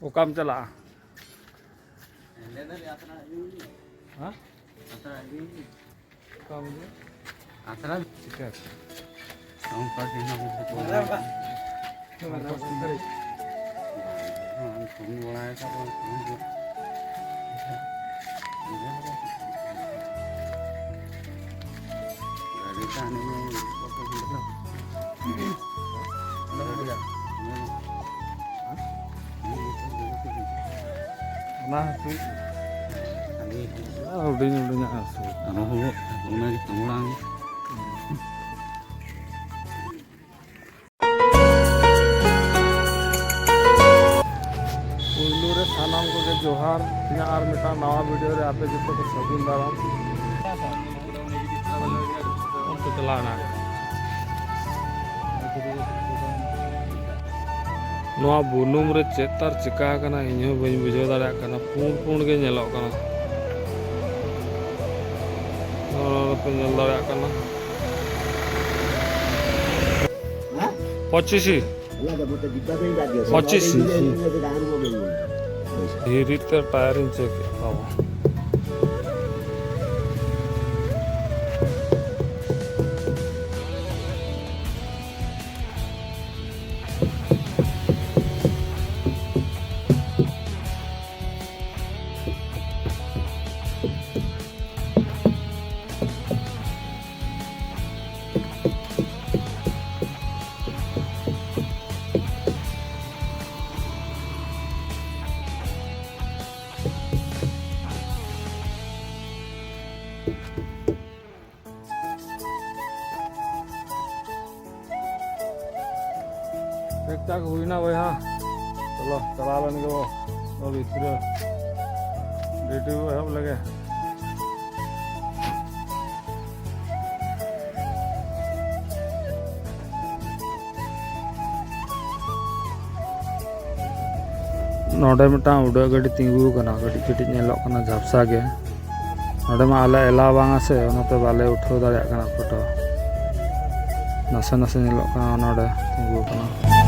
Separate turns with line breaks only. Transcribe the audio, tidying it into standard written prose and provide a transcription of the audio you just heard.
ओकाम चला हाँ काम
Atrás,
ठीक है
vamos para que no se pueda. Cũng lại các con cũng được. Rồi đi ta nên có cái gì đâu.
nah tuh udah asuh
Ano ho, una tumulang.
पुलू रे सानाम को के जोहार ᱤᱧᱟᱹᱜ ᱟᱨ ᱢᱤᱫᱴᱟᱝ ᱱᱟᱣᱟ ᱵᱷᱤᱰᱤᱭᱳ ᱨᱮ ᱟᱯᱮ ᱡᱚᱛᱚ ᱠᱚ ᱥᱟᱹᱜᱩᱱ ᱫᱟᱨᱟᱢ ᱚᱱᱛᱮ ᱪᱟᱞᱟᱣᱱᱟ ᱱᱚᱣᱟ ᱵᱩᱱᱩᱢ ᱨᱮ ᱪᱮᱫ ᱛᱟᱨ ᱪᱤᱠᱟ ᱟᱠᱟᱱᱟ ᱤᱧ ᱦᱚᱸ ᱵᱟᱹᱧ ᱵᱩᱡᱷᱟᱹᱣ ᱫᱟᱲᱮᱭᱟᱜ ᱠᱟᱱᱟ ᱯᱩᱸᱰ ᱯᱩᱸᱰ ᱜᱮ ᱧᱮᱞᱚᱜ ᱠᱟᱱᱟ ᱱᱚᱣᱟ ᱯᱮ ᱧᱮᱞ ᱫᱟᱲᱮᱭᱟᱜ ᱠᱟᱱᱟ 25 धीरे ते टायरिंग चेक बाबा ठीक ठाक हुई ना भाई हाँ चलो चला लेंगे वो अब इतने ड्यूटी पे हम लगे नोडे मिटा उड़ा गाड़ी तिंगू कना गाड़ी कटी नेलो कना झापसा गे नोडे मा आले एला बांगा से ओनते बाले उठाव दाड़े कना फोटो नसे नसे नेलो कना नोडे तिंगू कना